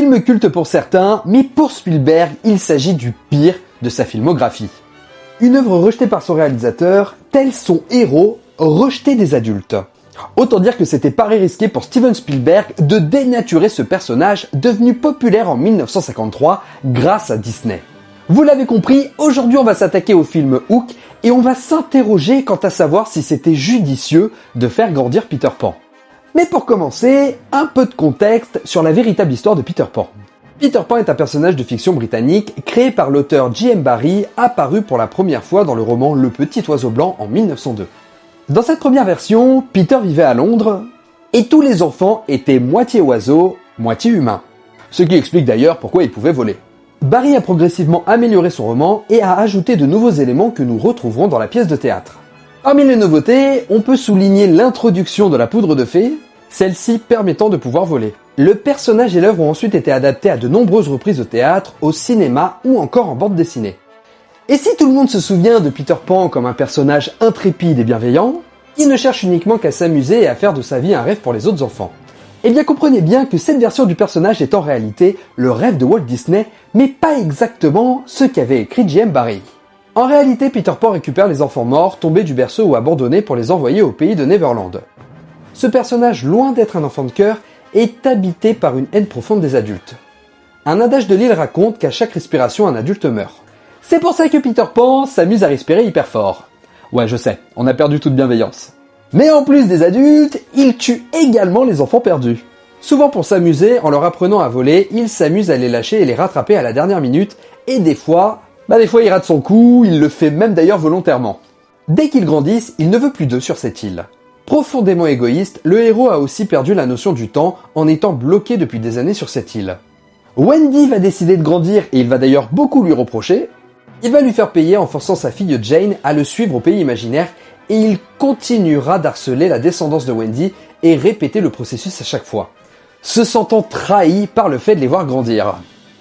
film culte pour certains, mais pour Spielberg, il s'agit du pire de sa filmographie. Une œuvre rejetée par son réalisateur, tel son héros, rejeté des adultes. Autant dire que c'était pari risqué pour Steven Spielberg de dénaturer ce personnage devenu populaire en 1953 grâce à Disney. Vous l'avez compris, aujourd'hui on va s'attaquer au film Hook et on va s'interroger quant à savoir si c'était judicieux de faire grandir Peter Pan. Mais pour commencer, un peu de contexte sur la véritable histoire de Peter Pan. Peter Pan est un personnage de fiction britannique créé par l'auteur J.M. Barrie, apparu pour la première fois dans le roman Le Petit Oiseau Blanc en 1902. Dans cette première version, Peter vivait à Londres, et tous les enfants étaient moitié oiseaux, moitié humains. Ce qui explique d'ailleurs pourquoi ils pouvaient voler. Barrie a progressivement amélioré son roman et a ajouté de nouveaux éléments que nous retrouverons dans la pièce de théâtre. Parmi les nouveautés, on peut souligner l'introduction de la poudre de fée, celle-ci permettant de pouvoir voler. Le personnage et l'œuvre ont ensuite été adaptés à de nombreuses reprises au théâtre, au cinéma ou encore en bande dessinée. Et si tout le monde se souvient de Peter Pan comme un personnage intrépide et bienveillant, il ne cherche uniquement qu'à s'amuser et à faire de sa vie un rêve pour les autres enfants. Eh bien comprenez bien que cette version du personnage est en réalité le rêve de Walt Disney, mais pas exactement ce qu'avait écrit J.M. Barrie. En réalité, Peter Pan récupère les enfants morts, tombés du berceau ou abandonnés pour les envoyer au pays de Neverland. Ce personnage, loin d'être un enfant de cœur, est habité par une haine profonde des adultes. Un adage de l'île raconte qu'à chaque respiration, un adulte meurt. C'est pour ça que Peter Pan s'amuse à respirer hyper fort. Ouais, je sais, on a perdu toute bienveillance. Mais en plus des adultes, il tue également les enfants perdus. Souvent pour s'amuser, en leur apprenant à voler, il s'amuse à les lâcher et les rattraper à la dernière minute, et des fois il rate son coup, il le fait même d'ailleurs volontairement. Dès qu'ils grandissent, il ne veut plus d'eux sur cette île. Profondément égoïste, le héros a aussi perdu la notion du temps en étant bloqué depuis des années sur cette île. Wendy va décider de grandir et il va d'ailleurs beaucoup lui reprocher. Il va lui faire payer en forçant sa fille Jane à le suivre au pays imaginaire et il continuera d'harceler la descendance de Wendy et répéter le processus à chaque fois, se sentant trahi par le fait de les voir grandir.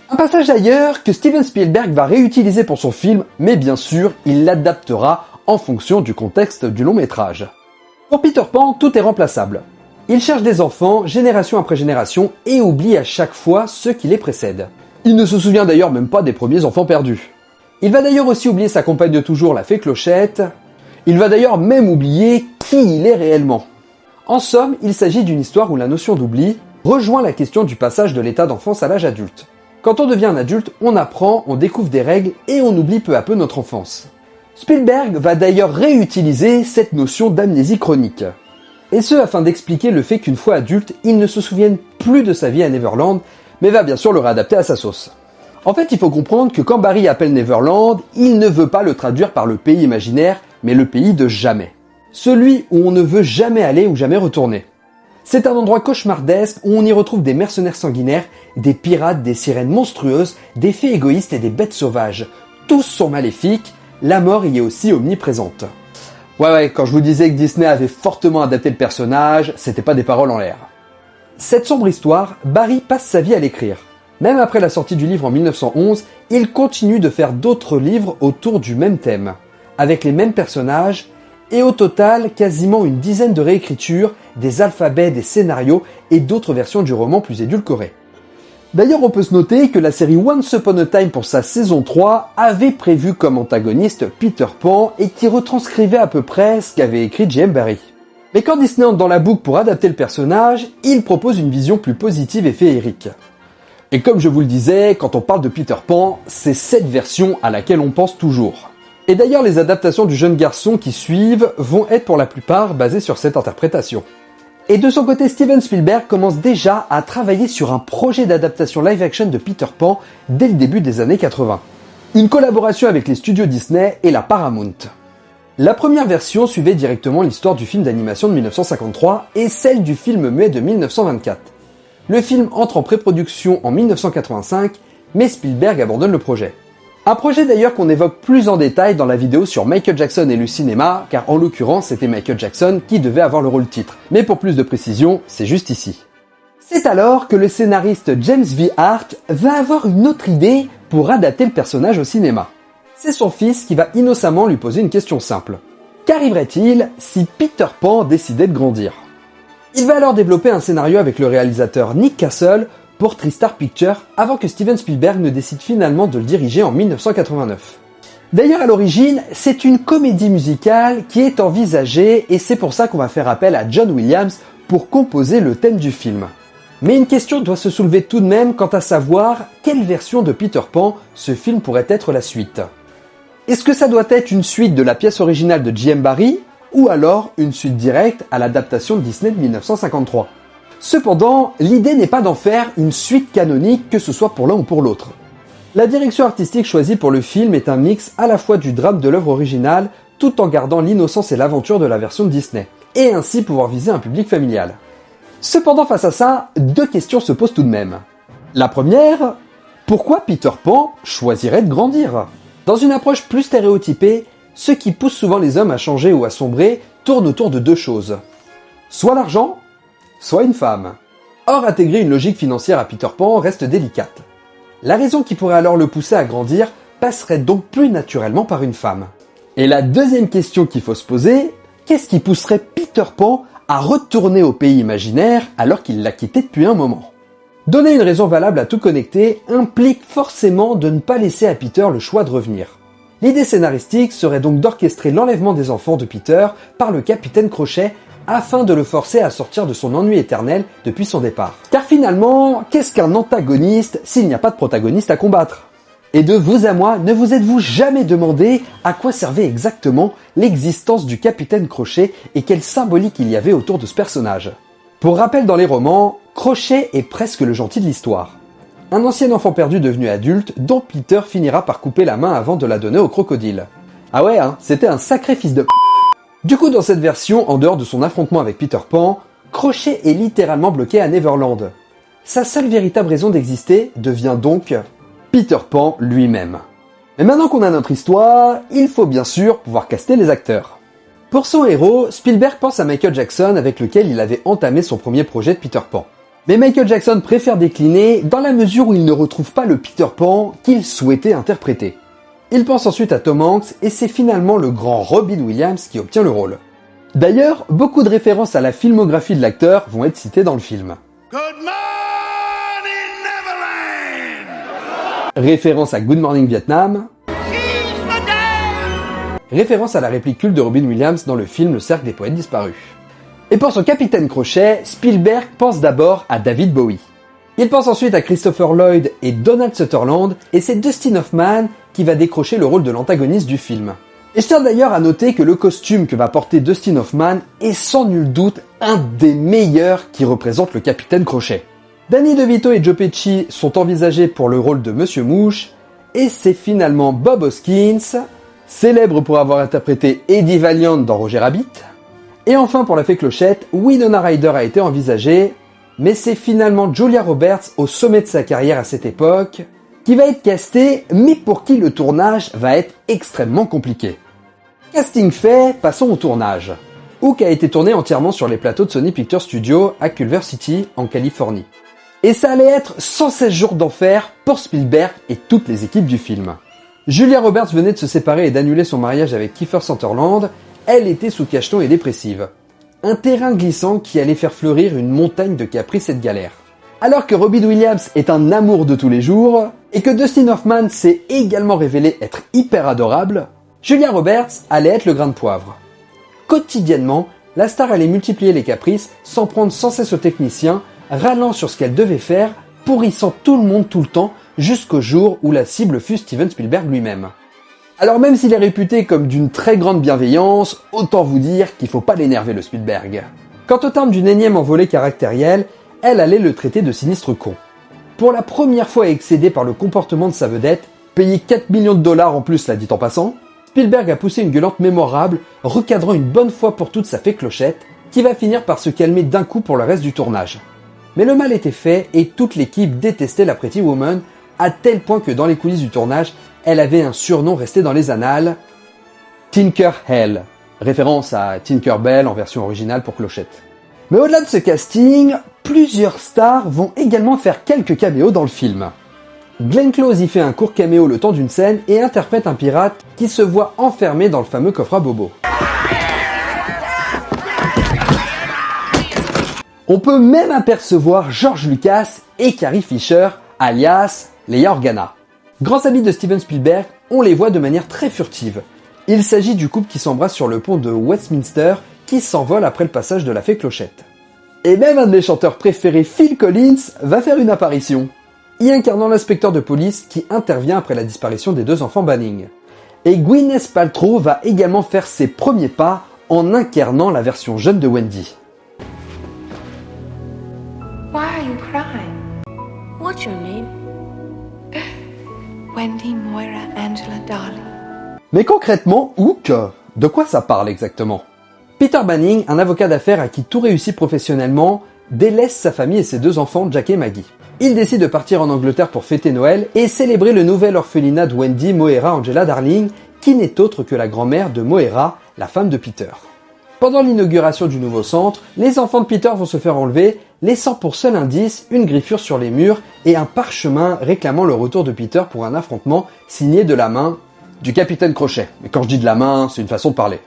Un passage d'ailleurs que Steven Spielberg va réutiliser pour son film, mais bien sûr, il l'adaptera en fonction du contexte du long métrage. Pour Peter Pan, tout est remplaçable. Il cherche des enfants, génération après génération, et oublie à chaque fois ceux qui les précèdent. Il ne se souvient d'ailleurs même pas des premiers enfants perdus. Il va d'ailleurs aussi oublier sa compagne de toujours, la fée Clochette. Il va d'ailleurs même oublier qui il est réellement. En somme, il s'agit d'une histoire où la notion d'oubli rejoint la question du passage de l'état d'enfance à l'âge adulte. Quand on devient un adulte, on apprend, on découvre des règles et on oublie peu à peu notre enfance. Spielberg va d'ailleurs réutiliser cette notion d'amnésie chronique. Et ce afin d'expliquer le fait qu'une fois adulte, il ne se souvienne plus de sa vie à Neverland, mais va bien sûr le réadapter à sa sauce. En fait, il faut comprendre que quand Barrie appelle Neverland, il ne veut pas le traduire par le pays imaginaire, mais le pays de jamais. Celui où on ne veut jamais aller ou jamais retourner. C'est un endroit cauchemardesque où on y retrouve des mercenaires sanguinaires, des pirates, des sirènes monstrueuses, des fées égoïstes et des bêtes sauvages. Tous sont maléfiques, la mort y est aussi omniprésente. Ouais, quand je vous disais que Disney avait fortement adapté le personnage, c'était pas des paroles en l'air. Cette sombre histoire, Barrie passe sa vie à l'écrire. Même après la sortie du livre en 1911, il continue de faire d'autres livres autour du même thème, avec les mêmes personnages, et au total, quasiment une dizaine de réécritures, des alphabets, des scénarios et d'autres versions du roman plus édulcorées. D'ailleurs, on peut se noter que la série Once Upon a Time pour sa saison 3 avait prévu comme antagoniste Peter Pan et qui retranscrivait à peu près ce qu'avait écrit J.M. Barrie. Mais quand Disney entre dans la boucle pour adapter le personnage, il propose une vision plus positive et féerique. Et comme je vous le disais, quand on parle de Peter Pan, c'est cette version à laquelle on pense toujours. Et d'ailleurs, les adaptations du jeune garçon qui suivent vont être pour la plupart basées sur cette interprétation. Et de son côté, Steven Spielberg commence déjà à travailler sur un projet d'adaptation live-action de Peter Pan dès le début des années 80. Une collaboration avec les studios Disney et la Paramount. La première version suivait directement l'histoire du film d'animation de 1953 et celle du film muet de 1924. Le film entre en pré-production en 1985, mais Spielberg abandonne le projet. Un projet d'ailleurs qu'on évoque plus en détail dans la vidéo sur Michael Jackson et le cinéma, car en l'occurrence c'était Michael Jackson qui devait avoir le rôle titre. Mais pour plus de précision, c'est juste ici. C'est alors que le scénariste James V. Hart va avoir une autre idée pour adapter le personnage au cinéma. C'est son fils qui va innocemment lui poser une question simple. Qu'arriverait-il si Peter Pan décidait de grandir ? Il va alors développer un scénario avec le réalisateur Nick Castle pour TriStar Pictures avant que Steven Spielberg ne décide finalement de le diriger en 1989. D'ailleurs, à l'origine, c'est une comédie musicale qui est envisagée et c'est pour ça qu'on va faire appel à John Williams pour composer le thème du film. Mais une question doit se soulever tout de même quant à savoir quelle version de Peter Pan ce film pourrait être la suite. Est-ce que ça doit être une suite de la pièce originale de J.M. Barrie ou alors une suite directe à l'adaptation de Disney de 1953 ? Cependant, l'idée n'est pas d'en faire une suite canonique que ce soit pour l'un ou pour l'autre. La direction artistique choisie pour le film est un mix à la fois du drame de l'œuvre originale tout en gardant l'innocence et l'aventure de la version de Disney, et ainsi pouvoir viser un public familial. Cependant, face à ça, deux questions se posent tout de même. La première, pourquoi Peter Pan choisirait de grandir ? Dans une approche plus stéréotypée, ce qui pousse souvent les hommes à changer ou à sombrer tourne autour de deux choses. Soit l'argent, soit une femme. Or, intégrer une logique financière à Peter Pan reste délicate. La raison qui pourrait alors le pousser à grandir passerait donc plus naturellement par une femme. Et la deuxième question qu'il faut se poser, qu'est-ce qui pousserait Peter Pan à retourner au pays imaginaire alors qu'il l'a quitté depuis un moment ? Donner une raison valable à tout connecter implique forcément de ne pas laisser à Peter le choix de revenir. L'idée scénaristique serait donc d'orchestrer l'enlèvement des enfants de Peter par le capitaine Crochet afin de le forcer à sortir de son ennui éternel depuis son départ. Car finalement, qu'est-ce qu'un antagoniste s'il n'y a pas de protagoniste à combattre ? Et de vous à moi, ne vous êtes-vous jamais demandé à quoi servait exactement l'existence du capitaine Crochet et quelle symbolique il y avait autour de ce personnage ? Pour rappel, dans les romans, Crochet est presque le gentil de l'histoire. Un ancien enfant perdu devenu adulte dont Peter finira par couper la main avant de la donner au crocodile. Ah ouais, c'était un sacré fils de... Du coup, dans cette version, en dehors de son affrontement avec Peter Pan, Crochet est littéralement bloqué à Neverland. Sa seule véritable raison d'exister devient donc Peter Pan lui-même. Mais maintenant qu'on a notre histoire, il faut bien sûr pouvoir caster les acteurs. Pour son héros, Spielberg pense à Michael Jackson avec lequel il avait entamé son premier projet de Peter Pan. Mais Michael Jackson préfère décliner dans la mesure où il ne retrouve pas le Peter Pan qu'il souhaitait interpréter. Il pense ensuite à Tom Hanks et c'est finalement le grand Robin Williams qui obtient le rôle. D'ailleurs, beaucoup de références à la filmographie de l'acteur vont être citées dans le film. Good morning, Neverland! Référence à Good Morning Vietnam. Référence à la réplique culte de Robin Williams dans le film Le Cercle des Poètes Disparus. Et pour son capitaine Crochet, Spielberg pense d'abord à David Bowie. Il pense ensuite à Christopher Lloyd et Donald Sutherland, et c'est Dustin Hoffman qui va décrocher le rôle de l'antagoniste du film. Et je tiens d'ailleurs à noter que le costume que va porter Dustin Hoffman est sans nul doute un des meilleurs qui représente le capitaine Crochet. Danny DeVito et Joe Pesci sont envisagés pour le rôle de Monsieur Mouche, et c'est finalement Bob Hoskins, célèbre pour avoir interprété Eddie Valiant dans Roger Rabbit. Et enfin, pour la fée Clochette, Winona Ryder a été envisagée, mais c'est finalement Julia Roberts, au sommet de sa carrière à cette époque, qui va être castée, mais pour qui le tournage va être extrêmement compliqué. Casting fait, passons au tournage. Hook a été tourné entièrement sur les plateaux de Sony Pictures Studios à Culver City, en Californie. Et ça allait être 116 jours d'enfer pour Spielberg et toutes les équipes du film. Julia Roberts venait de se séparer et d'annuler son mariage avec Kiefer Sutherland. Elle était sous cacheton et dépressive. Un terrain glissant qui allait faire fleurir une montagne de caprices et de galères. Alors que Robin Williams est un amour de tous les jours, et que Dustin Hoffman s'est également révélé être hyper adorable, Julia Roberts allait être le grain de poivre. Quotidiennement, la star allait multiplier les caprices, s'en prendre sans cesse aux techniciens, râlant sur ce qu'elle devait faire, pourrissant tout le monde tout le temps, jusqu'au jour où la cible fut Steven Spielberg lui-même. Alors même s'il est réputé comme d'une très grande bienveillance, autant vous dire qu'il faut pas l'énerver le Spielberg. Quant au terme d'une énième envolée caractérielle, elle allait le traiter de sinistre con. Pour la première fois excédé par le comportement de sa vedette, payé 4 millions de dollars en plus, la dit en passant, Spielberg a poussé une gueulante mémorable, recadrant une bonne fois pour toutes sa fée Clochette, qui va finir par se calmer d'un coup pour le reste du tournage. Mais le mal était fait et toute l'équipe détestait la Pretty Woman, à tel point que dans les coulisses du tournage, elle avait un surnom resté dans les annales, Tinker Hell, référence à Tinker Bell en version originale pour Clochette. Mais au-delà de ce casting, plusieurs stars vont également faire quelques caméos dans le film. Glenn Close y fait un court caméo le temps d'une scène et interprète un pirate qui se voit enfermé dans le fameux coffre à Bobo. On peut même apercevoir George Lucas et Carrie Fisher, alias Leia Organa. Grands amis de Steven Spielberg, on les voit de manière très furtive. Il s'agit du couple qui s'embrasse sur le pont de Westminster, qui s'envole après le passage de la fée Clochette. Et même un de mes chanteurs préférés, Phil Collins, va faire une apparition, y incarnant l'inspecteur de police qui intervient après la disparition des deux enfants Banning. Et Gwyneth Paltrow va également faire ses premiers pas en incarnant la version jeune de Wendy. Why are you crying? What's your name? Wendy Moira Angela Darling. Mais concrètement, Hook, de quoi ça parle exactement? Peter Banning, un avocat d'affaires à qui tout réussit professionnellement, délaisse sa famille et ses deux enfants, Jack et Maggie. Il décide de partir en Angleterre pour fêter Noël et célébrer le nouvel orphelinat de Wendy Moira Angela Darling, qui n'est autre que la grand-mère de Moira, la femme de Peter. Pendant l'inauguration du nouveau centre, les enfants de Peter vont se faire enlever, laissant pour seul indice une griffure sur les murs et un parchemin réclamant le retour de Peter pour un affrontement signé de la main du capitaine Crochet. Mais quand je dis de la main, c'est une façon de parler.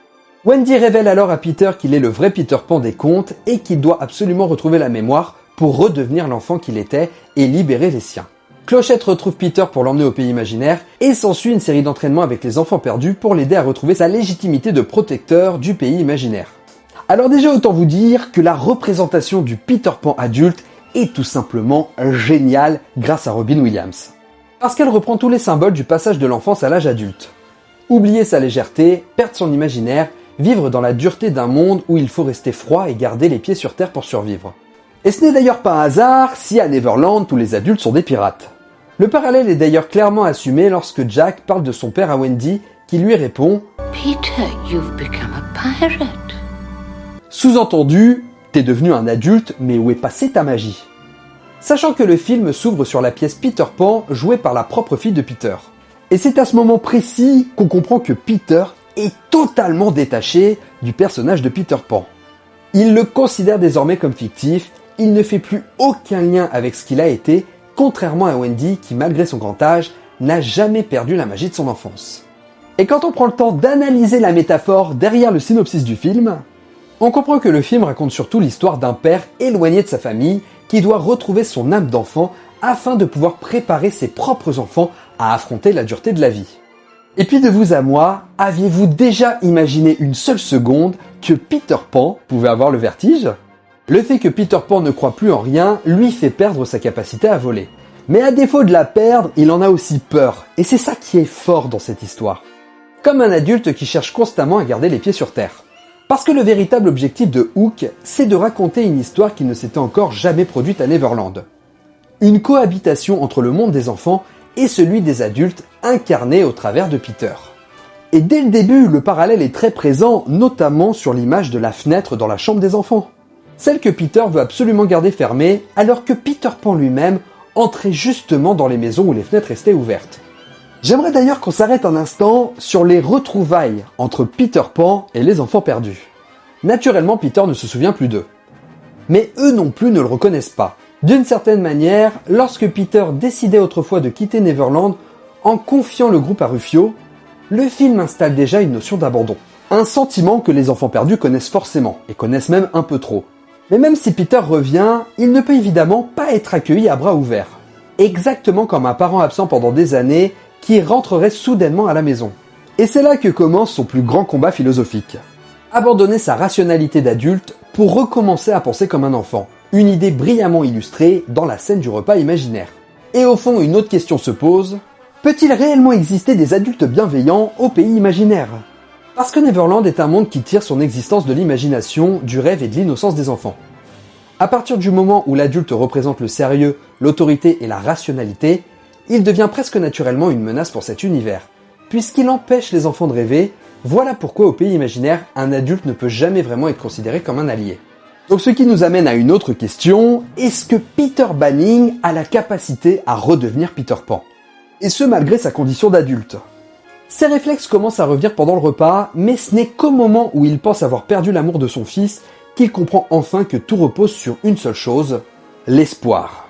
Wendy révèle alors à Peter qu'il est le vrai Peter Pan des contes et qu'il doit absolument retrouver la mémoire pour redevenir l'enfant qu'il était et libérer les siens. Clochette retrouve Peter pour l'emmener au pays imaginaire et s'ensuit une série d'entraînements avec les enfants perdus pour l'aider à retrouver sa légitimité de protecteur du pays imaginaire. Alors déjà autant vous dire que la représentation du Peter Pan adulte est tout simplement géniale grâce à Robin Williams. Parce qu'elle reprend tous les symboles du passage de l'enfance à l'âge adulte. Oublier sa légèreté, perdre son imaginaire, vivre dans la dureté d'un monde où il faut rester froid et garder les pieds sur terre pour survivre. Et ce n'est d'ailleurs pas un hasard si à Neverland tous les adultes sont des pirates. Le parallèle est d'ailleurs clairement assumé lorsque Jack parle de son père à Wendy qui lui répond « Peter, you've become a pirate. » Sous-entendu, t'es devenu un adulte, mais où est passée ta magie? Sachant que le film s'ouvre sur la pièce Peter Pan jouée par la propre fille de Peter. Et c'est à ce moment précis qu'on comprend que Peter est totalement détaché du personnage de Peter Pan. Il le considère désormais comme fictif, il ne fait plus aucun lien avec ce qu'il a été, contrairement à Wendy qui, malgré son grand âge, n'a jamais perdu la magie de son enfance. Et quand on prend le temps d'analyser la métaphore derrière le synopsis du film, on comprend que le film raconte surtout l'histoire d'un père éloigné de sa famille qui doit retrouver son âme d'enfant afin de pouvoir préparer ses propres enfants à affronter la dureté de la vie. Et puis de vous à moi, aviez-vous déjà imaginé une seule seconde que Peter Pan pouvait avoir le vertige? Le fait que Peter Pan ne croit plus en rien lui fait perdre sa capacité à voler. Mais à défaut de la perdre, il en a aussi peur. Et c'est ça qui est fort dans cette histoire. Comme un adulte qui cherche constamment à garder les pieds sur terre. Parce que le véritable objectif de Hook, c'est de raconter une histoire qui ne s'était encore jamais produite à Neverland. Une cohabitation entre le monde des enfants et celui des adultes incarné au travers de Peter. Et dès le début, le parallèle est très présent, notamment sur l'image de la fenêtre dans la chambre des enfants. Celle que Peter veut absolument garder fermée, alors que Peter Pan lui-même entrait justement dans les maisons où les fenêtres restaient ouvertes. J'aimerais d'ailleurs qu'on s'arrête un instant sur les retrouvailles entre Peter Pan et les enfants perdus. Naturellement, Peter ne se souvient plus d'eux. Mais eux non plus ne le reconnaissent pas. D'une certaine manière, lorsque Peter décidait autrefois de quitter Neverland en confiant le groupe à Rufio, le film installe déjà une notion d'abandon. Un sentiment que les enfants perdus connaissent forcément, et connaissent même un peu trop. Mais même si Peter revient, il ne peut évidemment pas être accueilli à bras ouverts. Exactement comme un parent absent pendant des années qui rentrerait soudainement à la maison. Et c'est là que commence son plus grand combat philosophique. Abandonner sa rationalité d'adulte pour recommencer à penser comme un enfant. Une idée brillamment illustrée dans la scène du repas imaginaire. Et au fond, une autre question se pose. Peut-il réellement exister des adultes bienveillants au pays imaginaire? Parce que Neverland est un monde qui tire son existence de l'imagination, du rêve et de l'innocence des enfants. À partir du moment où l'adulte représente le sérieux, l'autorité et la rationalité, il devient presque naturellement une menace pour cet univers. Puisqu'il empêche les enfants de rêver, voilà pourquoi au pays imaginaire, un adulte ne peut jamais vraiment être considéré comme un allié. Donc ce qui nous amène à une autre question, est-ce que Peter Banning a la capacité à redevenir Peter Pan? Et ce malgré sa condition d'adulte. Ses réflexes commencent à revenir pendant le repas, mais ce n'est qu'au moment où il pense avoir perdu l'amour de son fils qu'il comprend enfin que tout repose sur une seule chose, l'espoir.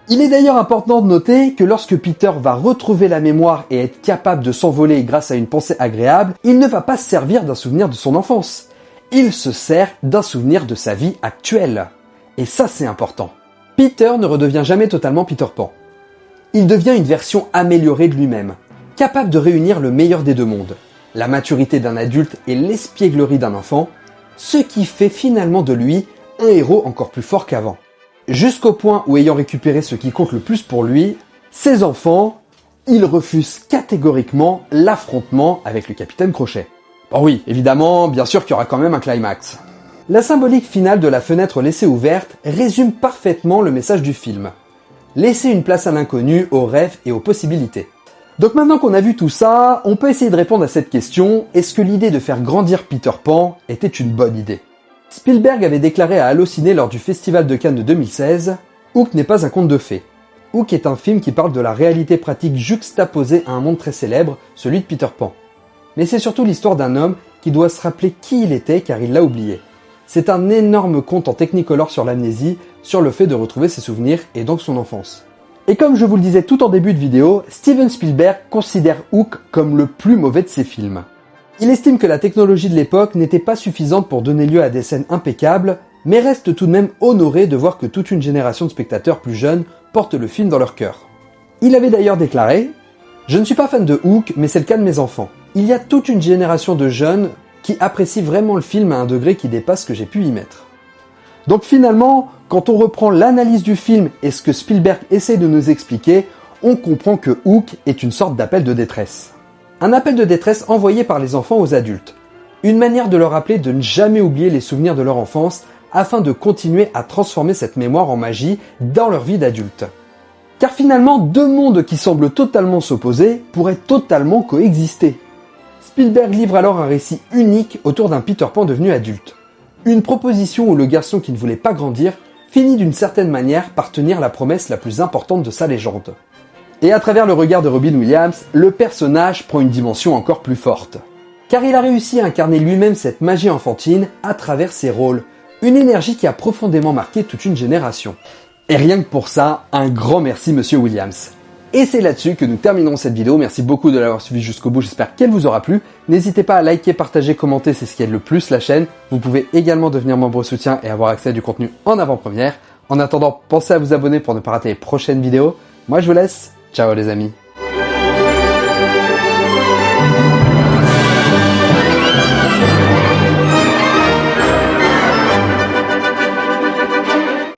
Il est d'ailleurs important de noter que lorsque Peter va retrouver la mémoire et être capable de s'envoler grâce à une pensée agréable, il ne va pas se servir d'un souvenir de son enfance. Il se sert d'un souvenir de sa vie actuelle. Et ça c'est important. Peter ne redevient jamais totalement Peter Pan. Il devient une version améliorée de lui-même, capable de réunir le meilleur des deux mondes, la maturité d'un adulte et l'espièglerie d'un enfant, ce qui fait finalement de lui un héros encore plus fort qu'avant. Jusqu'au point où, ayant récupéré ce qui compte le plus pour lui, ses enfants, il refuse catégoriquement l'affrontement avec le capitaine Crochet. Bon oui, évidemment, bien sûr qu'il y aura quand même un climax. La symbolique finale de la fenêtre laissée ouverte résume parfaitement le message du film. Laisser une place à l'inconnu, aux rêves et aux possibilités. Donc maintenant qu'on a vu tout ça, on peut essayer de répondre à cette question, est-ce que l'idée de faire grandir Peter Pan était une bonne idée? Spielberg avait déclaré à Allociné lors du Festival de Cannes de 2016 « Hook n'est pas un conte de fées. Hook est un film qui parle de la réalité pratique juxtaposée à un monde très célèbre, celui de Peter Pan. Mais c'est surtout l'histoire d'un homme qui doit se rappeler qui il était car il l'a oublié. C'est un énorme conte en technicolor sur l'amnésie, sur le fait de retrouver ses souvenirs et donc son enfance. Et comme je vous le disais tout en début de vidéo, Steven Spielberg considère Hook comme le plus mauvais de ses films. Il estime que la technologie de l'époque n'était pas suffisante pour donner lieu à des scènes impeccables, mais reste tout de même honoré de voir que toute une génération de spectateurs plus jeunes portent le film dans leur cœur. Il avait d'ailleurs déclaré « Je ne suis pas fan de Hook, mais c'est le cas de mes enfants. Il y a toute une génération de jeunes qui apprécient vraiment le film à un degré qui dépasse ce que j'ai pu y mettre. » Donc finalement, quand on reprend l'analyse du film et ce que Spielberg essaie de nous expliquer, on comprend que Hook est une sorte d'appel de détresse. Un appel de détresse envoyé par les enfants aux adultes. Une manière de leur rappeler de ne jamais oublier les souvenirs de leur enfance afin de continuer à transformer cette mémoire en magie dans leur vie d'adulte. Car finalement, deux mondes qui semblent totalement s'opposer pourraient totalement coexister. Spielberg livre alors un récit unique autour d'un Peter Pan devenu adulte. Une proposition où le garçon qui ne voulait pas grandir finit d'une certaine manière par tenir la promesse la plus importante de sa légende. Et à travers le regard de Robin Williams, le personnage prend une dimension encore plus forte. Car il a réussi à incarner lui-même cette magie enfantine à travers ses rôles, une énergie qui a profondément marqué toute une génération. Et rien que pour ça, un grand merci Monsieur Williams. Et c'est là-dessus que nous terminons cette vidéo. Merci beaucoup de l'avoir suivi jusqu'au bout, j'espère qu'elle vous aura plu. N'hésitez pas à liker, partager, commenter, c'est ce qui aide le plus la chaîne. Vous pouvez également devenir membre soutien et avoir accès à du contenu en avant-première. En attendant, pensez à vous abonner pour ne pas rater les prochaines vidéos. Moi je vous laisse, ciao les amis.